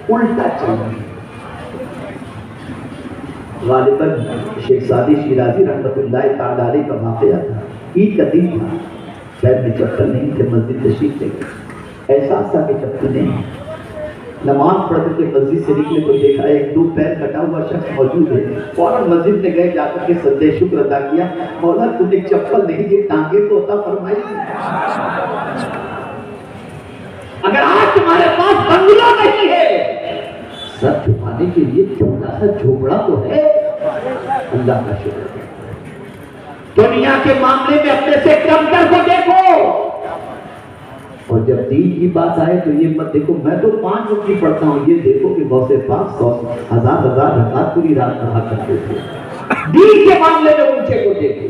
الٹا چل رہی ہے. غالباً شیخ سعدی شیرازی رحمۃ اللہ تعالی علیہ کا واقعہ تھا. عید کا دن تھا, پیر میں چپل نہیں تھے, مسجد تشریف لے گئے. احساس تھا کہ چپل نہیں. نماز پڑھ کر کے مسجد سے نکلے تو دیکھا ایک دو پیر کٹا ہوا شخص موجود ہے. فوراً مسجد میں گئے, جا کر کے سجدہ شکر ادا کیا, مولا تم نے چپل نہیں دی, ٹانگیں تو عطا فرمائی. اگر آج تمہارے پاس بنگلہ نہیں ہے, سر چھپانے کے لیے چھوٹا سا جھوپڑا تو ہے, اللہ کا شکر ہے. دنیا کے معاملے میں اپنے سے کم کر کو دیکھو, اور جب دین کی بات آئے تو یہ مت دیکھو میں تو 5 وقت کی پڑھتا ہوں, یہ دیکھو کہ غوث پاک 100,000 رکعت پوری رات پڑھا کرتے تھے. دین کے معاملے میں اونچے کو دیکھو,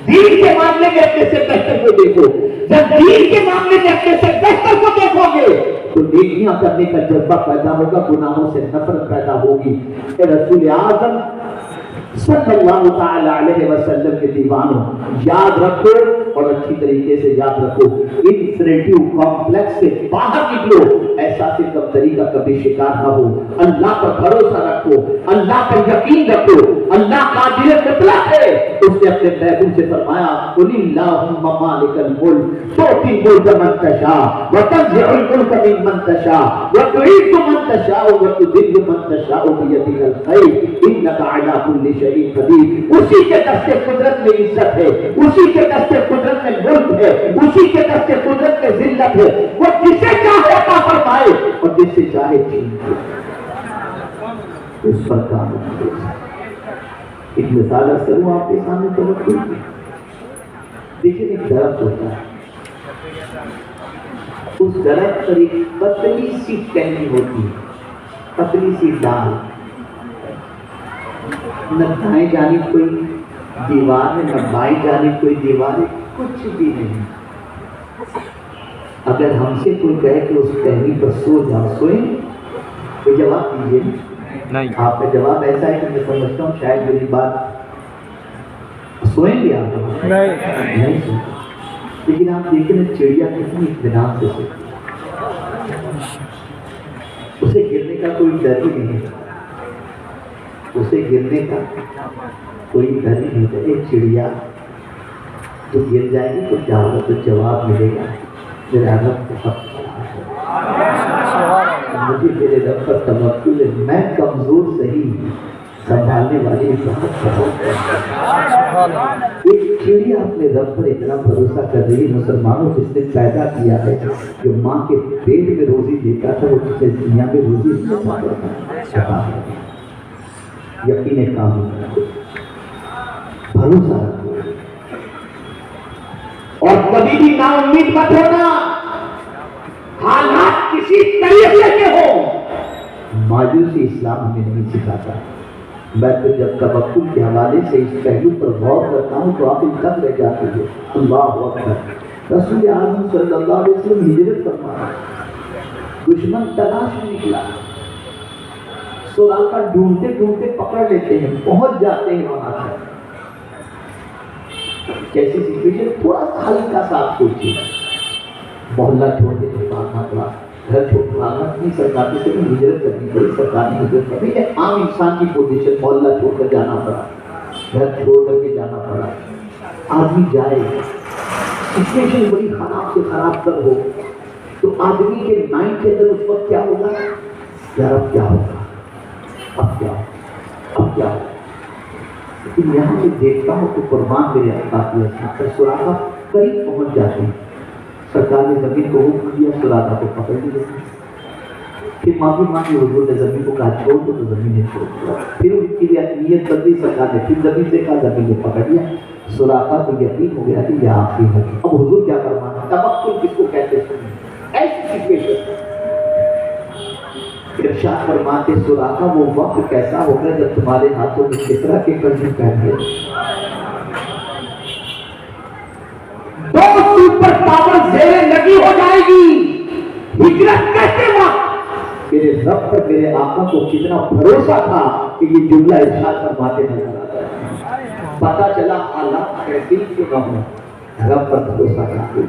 دین کے معاملے میں اپنے سے بہتر کو دیکھو. جب دین کے معاملے میں اپنے سے بہتر کو دیکھو گے تو نیکیاں کرنے کا جذبہ پیدا ہوگا, گناہوں سے نفرت پیدا ہوگی. اے رسول اعظم صلی اللہ تعالی علیہ وسلم کے دیوانوں, یاد رکھو اور اچھی طریقے سے یاد رکھو, انفینٹیو کمپلیکس سے باہر نکلو, احساس کمتری کا کبھی شکار نہ ہو. اللہ پر بھروسہ رکھو, اللہ پر یقین رکھو, اللہ قادر مطلق ہے. اس نے اپنے محبوب سے فرمایا قل اللہم مالک الملک تؤتی الملک من تشاء وتنزع الملک ممن تشاء وتعز من تشاء وتذل من تشاء بیدک الخیر انک علی کل شیء قدیر. اسی کے دست قدرت میں عزت ہے, اسی کے دست قدرت میں ملک ہے, اسی کے دست قدرت میں ذلت ہے. وہ جسے چاہے عطا فرمائے اور جسے چاہے چھین لے, اس پر کام کرے. ایک مثال کروں آپ کے سامنے توجہ کی. دیکھیں ایک درخت ہوتا ہے, اس درخت پر ایک پتلی سی ٹہنی ہوتی ہے, پتلی سی ڈال, نہ دائیں جانب کوئی دیوار ہے, نہ بائیں جانب کوئی دیوار ہے, کچھ بھی نہیں. اگر ہم سے کوئی کہے کہ اس ٹہنی پر سو جاؤ, سوئیں؟ کوئی جواب دیجیے. نہیں, آپ کا جواب ایسا ہے کہ میں سمجھتا ہوں شاید میری بات سوئیں گے آپ نہیں سوئیں. لیکن آپ دیکھیں نا چڑیا کتنی اطمینان سے سوتی ہے, اسے گرنے کا کوئی ڈر ہی نہیں ہے, اسے گرنے کا کوئی ڈر ہی نہیں ہے. ایک چڑیا تو گر جائے گی تو کیا ہوگا, تو جواب ملے گا میرا رب بہت مجھے میرے رب پر توکل ہے, میں کمزور صحیح سنبھالنے والی بہت. ایک چڑیا اپنے رب پر اتنا بھروسہ کر رہی ہے. مسلمانوں جس نے پیدا کیا ہے, جو ماں کے پیٹ میں روزی دیتا تھا, وہ کسی دنیا میں روزی دیتا. یقین کام بھروسہ رکھو اور کبھی بھی نا امید مت ہونا. حالات کسی طریقے کے ہو, مایوسی اسلام ہمیں نہیں سکھاتا. میں تو جب توکل کے حوالے سے اس پہلو پر غور کرتا ہوں تو آپ تک رہ جاتے ہیں. اللہ اکبر. رسول اعظم صلی اللہ علیہ وسلم ہجرت فرمایا, دشمن تلاش میں نکلا, سوراخ ڈھونڈتے ڈھونڈتے پکڑ لیتے ہیں, پہنچ جاتے ہیں وہاں تک. کیسی سچویشن, تھوڑا سا ہلکا سا آپ سوچیے, محلہ چھوڑ کے بھاگنا پڑا, گھر چھوڑ بھاگنا نہیں, سرکار سے ہجرت کرنی پڑی, سرکار نے ہجرت کرنی ہے. عام انسان کی پوزیشن, محلہ چھوڑ کر جانا پڑا, گھر چھوڑ کر کے جانا پڑا. آدمی جائے, سچویشن بڑی خراب سے خراب تر ہو تو آدمی کے مائنڈ کے اندر اس وقت کیا ہوگا, یار اب کیا ہوگا, اب کیا ہوگا, اب کیا ہوگا. لیکن یہاں سے دیکھتا ہوں تو قربان میرے قافلے سراغا قریب پہنچ جاتے ہیں. سرکار نے زمین کو حکم دیا, سراغا کو پکڑ لیا, پھر معافی مانگی, حضور نے زمین کو کہا چھوڑ دو تو زمین نے چھوڑ دیا. پھر ان کی نیت بدلی, سرکار نے پھر زمین سے کہا, زمین نے پکڑ لیا. سراغا کو یقین ہو گیا کہ یہ آخری ہے. اب حضور کیا فرمانا, توکل کس کو کہتے ہیں. ایسی سچویشن ارشاد فرماتے, سراغا وہ وقت کیسا ہوگا جب تمہارے ہاتھوں میں کسرا کے کنجی پہن گئے. دو سپر پاور زیریں لگی ہو جائے گی. ہجرت کہتے وقت میرے رب پر میرے آقا کو کتنا بھروسہ تھا کہ یہ جملہ ارشاد فرماتے نظر آتا ہے. پتا چلا حالات کیسی کیوں نہ ہو, رب پر بھروسہ کرتے.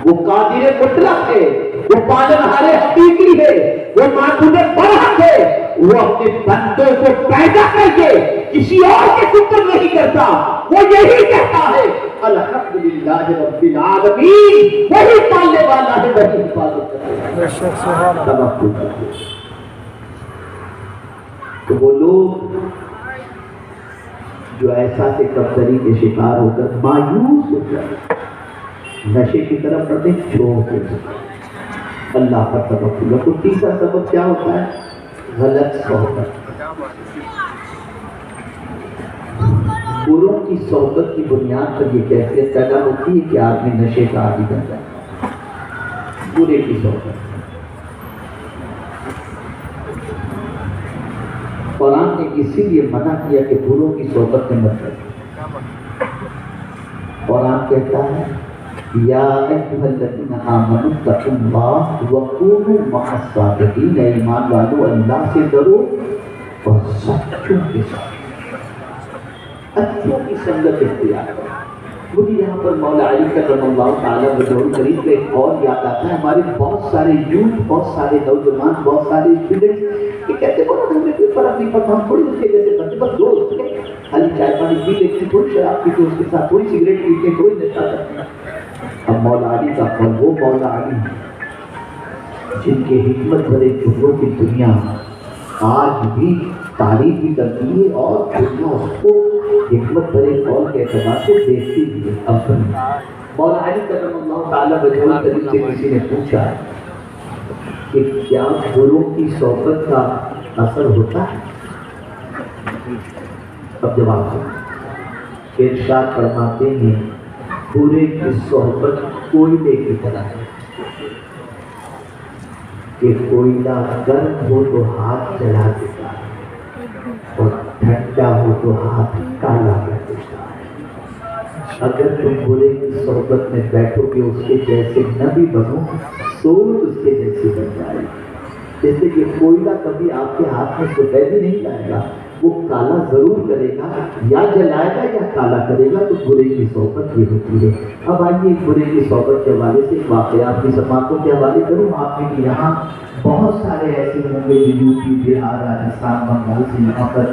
وہ قادر مطلق ہے، وہ پالنہار حقیقی ہے، وہ معبود برحق ہے، وہ اپنے بندوں کو پیدا کر کے کسی اور کے شکر نہیں کرتا، وہ یہی کہتا ہے الحمدللہ رب العالمین، وہی پالنے والا ہے، وہی حفاظت کرتا ہے۔ توکل کرتے ہیں۔ تو وہ لوگ جو احساس کمتری کے شکار ہو کر مایوس ہو جائے، نشے کی طرف بڑھتے چھوڑ کے اللہ پر توکل۔ تو تیسرا سبب کیا ہوتا ہے؟ غلط صحبت۔ بروں کی صحبت کی بنیاد پر یہ کیفیت پیدا ہوتی ہے کہ آدمی نشے کا عادی بن جاتا ہے، برے کی صحبت۔ قرآن نے اسی لیے منع کیا کہ بروں کی صحبت میں مت کرو۔ قرآن کہتا ہے یا ایھا الذین آمنوا اتقوا اللہ وکونوا مع الصادقین، ایمان والو اللہ سے ڈرو اور سچوں کے ساتھ اچھوں کی سنگت اختیار کرو۔ مجھے یہاں پر مولا علی کرم اللہ تعالیٰ بجور کریم کا ایک اور یاد آتا ہے۔ ہمارے بہت سارے یوتھ، بہت سارے نوجوان، بہت سارے اسٹوڈنٹس یہ کہتے ہیں ہمیں کوئی فرق نہیں پڑتا، ہم تھوڑی اس کے جیسے بچے بس دوست ہیں، خالی چائے پانی پی لیتے، تھوڑی شراب پیتے، اس کے ساتھ تھوڑی سگریٹ پیتے، تھوڑی نشہ کرتے ہیں۔ اب مولا علی کا قول، وہ مولا علی جن کے حکمت بھرے جملوں کی دنیا آج بھی تعریف بھی کرتی ہے اور دنیا اس کو حکمت بھرے قول کے اعتبار سے دیکھتی بھی ہے۔ اب سنیں، مولا علی کرم اللہ تعالیٰ بجور کریم سے کسی نے پوچھا کہ کیا بروں کی صحبت کا اثر ہوتا ہے؟ اب جواب سنیں، ارشاد فرماتے ہیں برے کی صحبت کوئلے کی طرح ہے کہ کوئلہ گرم ہو تو ہاتھ جلا دیتا ہے اور ٹھنڈا ہو تو ہاتھ کالا کر دیتا ہے۔ اگر تم برے کی صحبت میں بیٹھو گے اس کے جیسے نہ بھی بنو، سوچ اس کے جیسے بن جائے گی۔ جیسے کہ کوئلہ کبھی آپ کے ہاتھ میں سفیدی نہیں لائے گا، وہ کالا ضرور کرے گا، یا جلائے گا یا کالا کرے گا۔ تو برے کی صحبت یہ ہوتی ہے۔ اب آئیے برے کی صحبت کے حوالے سے ایک واقعہ اپنی سماعتوں کے حوالے کروں۔ آپ نے کہ یہاں بہت سارے ایسے ہوں گے جو یو پی، بہار، راجستھان، بنگال سے یہاں پر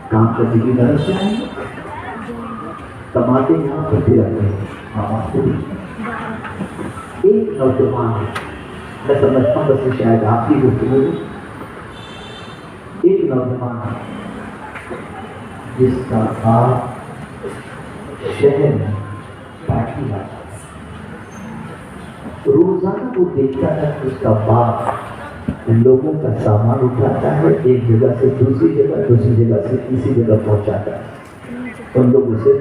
کام کرنے کی غرض سے آئیں گے، کماتے یہاں پر پھر آتے ہیں۔ آپ کو ایک نوجوان ہے، میں سمجھتا ہوں بس شاید آپ کی گفتگو میں ایک نوجوان ہے جس کا آپ شہر میں پارٹی آتا ہے، روزانہ وہ دیکھتا ہے کہ اس کا باپ لوگوں کا سامان اٹھاتا ہے، ایک جگہ سے دوسری جگہ، دوسری جگہ سے تیسری جگہ پہنچاتا ہے، ان لوگ اسے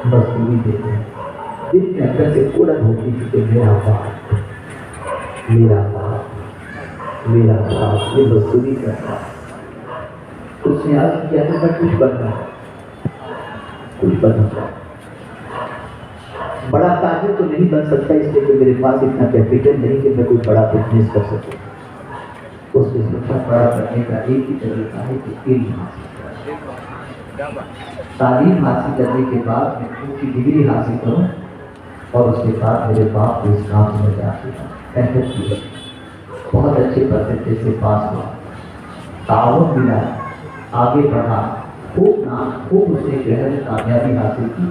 مزدوری دیتے ہیں۔ دن میں اندر سے اڑن ہوتی ہے کہ میرا باپ میرا باپ میرا باپ یہ مزدوری کرتا ہے۔ اس نے آج کیا تھا میں کچھ بننا کچھ بننا بڑا تاجر تو نہیں بن سکتا، اس لیے کہ میرے پاس اتنا کیپیٹل نہیں کہ میں کوئی بڑا بزنس کر سکوں۔ اس نے سوچا بڑا کرنے کا ایک ہی طریقہ ہے کہ علم حاصل کرنا، تعلیم حاصل کرنے کے بعد میں ان کی ڈگری حاصل کروں اور اس کے بعد میرے باپ کو اس کام میں جاتے ہیں۔ محنت کی، بہت اچھے پرسنٹیج سے پاس ہوا، تعاون ملا، آگے بڑھا، خوب اس نے شہر میں کامیابی حاصل کی،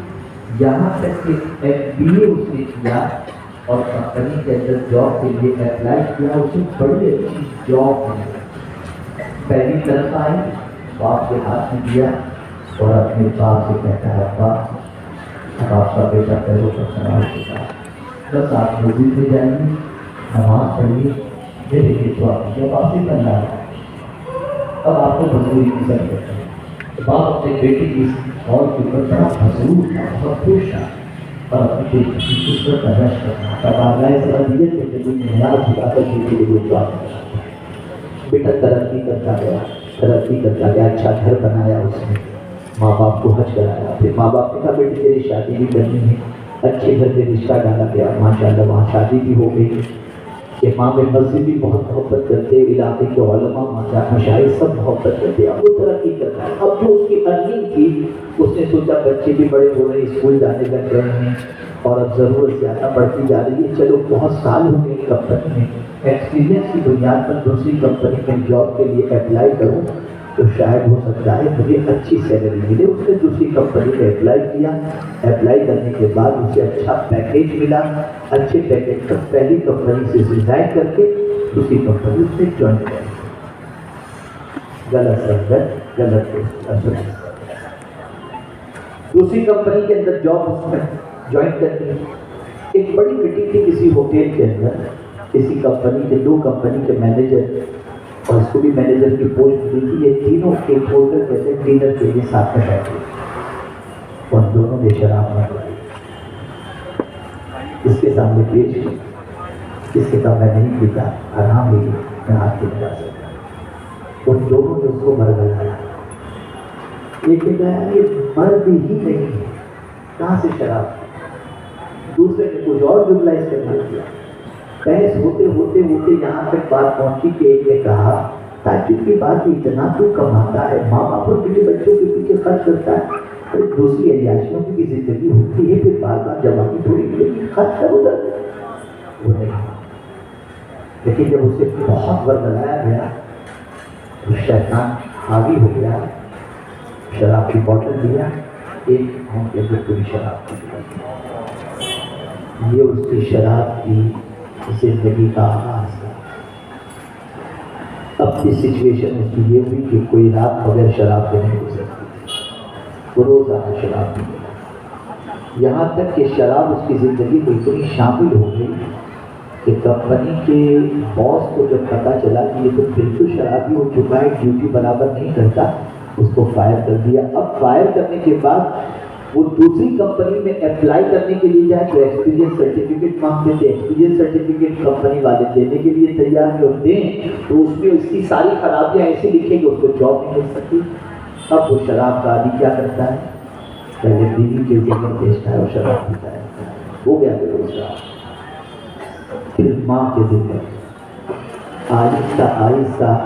یہاں تک کہ MBA اس نے کیا اور کمپنی کے اندر جاب کے لیے اپلائی کیا، اسے بڑی اچھی جاب ملی، پہلی طرف آئی، باپ کے ہاتھ میں دیا اور اپنے باپ سے کہتا ہے ابا اب آپ کا بیٹا پیروں پر سوار ہوتا ہے، بس آپ مسجد میں جائیں گے، نماز پڑھیے، میرے لیے تو آپ کی واپسی کرنا ہے، اب آپ کو مزدوری کی ضرورت ہے۔ باپ اپنے بیٹے کی اور کے اوپر بڑا مسرور تھا، بہت خوش تھا اور اپنی بیٹی کی قسمت کا رش کرنا تھا۔ باغائے سرحدیت میں جب ان معیار بتا کر بیٹے کے لیے دعا کرنا، بیٹا ترقی کرتا گیا، اچھا گھر بنایا، اس نے ماں باپ کو حج کرایا، پھر ماں باپ نے کہا بیٹے تیری شادی بھی کرنی ہے، اچھے گھر میں رشتہ ڈالا گیا، ماشاءاللہ وہاں شادی بھی ہو گئی۔ امام مسجد بھی بہت محبت کرتے، علاقے کے علماء مشاہد سب محبت کرتے، اب وہ ترقی کرتا ہے۔ اب جو اس کی ارننگ تھی، اس نے سوچا بچے بھی بڑے ہو رہے، اسکول جانے لگ گئے ہیں، اور اب ضرورت زیادہ بڑھتی جا رہی ہے. چلو بہت سال ہو گئے کمپنی میں, ایکسپیرینس کی بنیاد پر دوسری کمپنی میں جاب کے لیے اپلائی کروں تو شاید ہو سکتا ہے مجھے اچھی سیلری ملے. اس نے دوسری کمپنی میں اپلائی کیا, اپلائی کرنے کے بعد اسے اچھا پیکیج ملا. اچھے پیکیج پر پہلی کمپنی سے ریزائن کر کے دوسری کمپنی اس نے جوائن کیا. غلط سنگت, غلط دوست. دوسری کمپنی کے اندر جاب جوائن کرتی ہے. ایک بڑی میٹنگ تھی کسی ہوٹل کے اندر, کسی کمپنی کے 2 کمپنی کے مینیجر اور اس کو بھی مینیجر کی پوسٹ دی تھی. یہ تینوں ایک ہوٹل کہتے ہیں ڈنر کے لیے ساتھ میں بیٹھے اور دونوں نے شراب نہ پلائی. اس کے سامنے پیش کی, اس کے کہا میں نہیں پیتا, آرام ہوئی, میں ہاتھ کے لگا سکتا. ان دونوں نے اس کو برگلایا. لیکن یہ مرد ہی نہیں ہے, کہاں سے شراب. دوسرے نے کچھ اور جملہ استعمال کیا. بحث ہوتے ہوتے ہوتے یہاں تک بات پہنچی کہ ایک نے کہا تعجب کی بات اتنا تو کماتا ہے, ماں باپ اور اپنے بچوں کے پیچھے خرچ کرتا ہے, دوسری عیاشیوں کی بھی زندگی ہوتی ہے, پھر بار بار جوانی تھوڑی ملے, خرچ کر ادھر. وہ نہیں, لیکن جب اسے بہت برگلایا گیا تو شیطان حاوی ہو گیا. شراب کی بوتل دیا, ایک ہم کے اندر پوری شراب کی. یہ اس کی شراب کی زندگی کا آغاز تھا. اب کی سچویشن اس کی یہ ہوئی کہ کوئی رات بغیر شراب کے نہیں گزرتی, وہ روزانہ شراب پیتا. یہاں تک کہ شراب اس کی زندگی کو اتنی شامل ہو گئی کہ کمپنی کے باس کو جب پتا چلا کہ یہ تو بالکل شرابی ہو چکا ہے, ڈیوٹی برابر نہیں کرتا, اس کو فائر کر دیا. اب فائر کرنے کے بعد وہ دوسری کمپنی میں اپلائی کرنے کے لیے جائے تو ایکسپیرینس سرٹیفکیٹ مانگتے تھے. ایکسپیرینس سرٹیفکیٹ کمپنی والے دینے کے لیے تیار نہیں, اور دیں تو اس میں اس کی ساری خرابیاں ایسے لکھیں کہ اس کو جاب نہیں مل سکتی. اب وہ شراب کا عادی کیا کرتا ہے, پہلے بیوی کے ذمہ بھیجتا ہے اور شراب پیتا ہے, ہو گیا پھر دوسرا. پھر ماں کے ذمہ. آہستہ آہستہ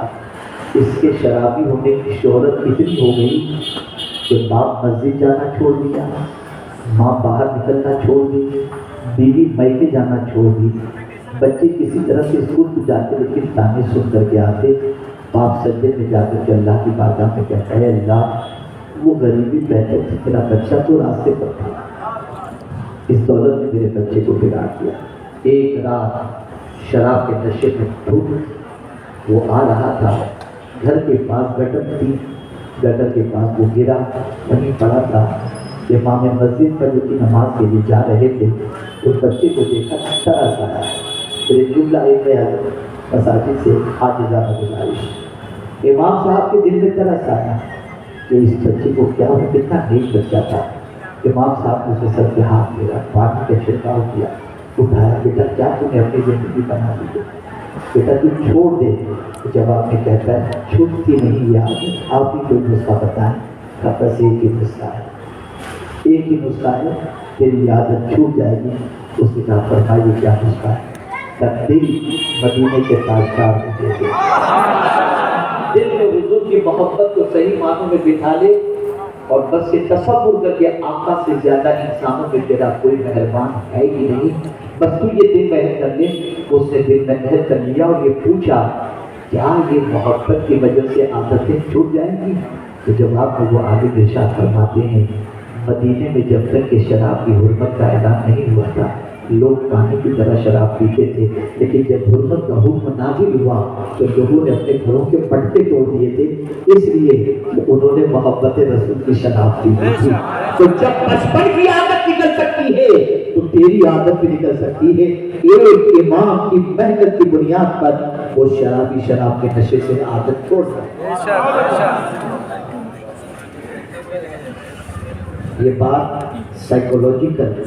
اس کے شرابی ہونے کی شہرت اتنی ہو گئی کہ باپ مسجد جانا چھوڑ دیا, ماں باہر نکلنا چھوڑ دی, بیوی میکے جانا چھوڑ دی, بچے کسی طرح سے اسکول تو جاتے لیکن تانے سن کر کے آتے. باپ سجدے میں جا کر کے اللہ کی بارگاہ میں کہتا ہے اللہ وہ غریبی بہتر تھی, میرا بچہ تو راستے پر تھا, اس دولت نے میرے بچے کو بگاڑ دیا. ایک رات شراب کے نشے میں ٹوٹ وہ آ رہا تھا, گھر کے پاس گٹر تھی, گٹر کے پاس وہ گرا, وہیں پڑا تھا. امام مسجد پر جو کہ نماز کے لیے جا رہے تھے اس بچے کو دیکھا ترس آیا. پھر ایک جملہ ایک مساجد سے حافظانہ گزارش, امام صاحب کے دل میں ترس آیا کہ اس بچے کو کیا ہو, کتنا نیک بچہ تھا. امام صاحب نے اسے سر کے ہاتھ پھیرا, پانی کا چھڑکاؤ کیا, اٹھایا, بیٹا کیا تم نے اپنی زندگی بنا دی, بیٹا تو چھوڑ دے. جواب میں کہتا ہے چھوٹتی نہیں یاد, آپ ہی کوئی نسخہ بتائیں. کا بس ایک ہی نسخہ ہے, ایک ہی نسخہ ہے, تیری عادت چھوٹ جائے گی. اس نے کہا فرمائیے کیا نسخہ ہے. دل مدینے کے تاجدار میں دے دے, دل میں حضور کی محبت کو صحیح معنوں میں بٹھا لے اور بس یہ تصور کر کے آقا سے زیادہ انسانوں میں تیرا کوئی مہربان ہے ہی نہیں, بس تو یہ دل محنت کر لے. اس نے دل محنت کر لیا اور یہ پوچھا کیا یہ محبت کی وجہ سے عادتیں چھوٹ جائیں گی. تو جواب میں وہ آگے ارشاد فرماتے ہیں مدینے میں جب تک کہ شراب کی حرمت کا اعلان نہیں ہوا تھا لوگ پانی کی طرح شراب پیتے تھے, لیکن جب حرمت کا حکم نازل ہوا تو لوگوں نے اپنے گھروں کے پٹکے توڑ دیے تھے, اس لیے کہ انہوں نے محبت رسول کی شراب پی تھی. تو جب بچپن کی عادت نکل سکتی ہے تو تیری عادت بھی نکل سکتی ہے. ایک امام کی محنت کی بنیاد پر وہ شرابی شراب کے نشے سے عادت چھوڑ سکتے ہیں. یہ بات سائیکولوجیکل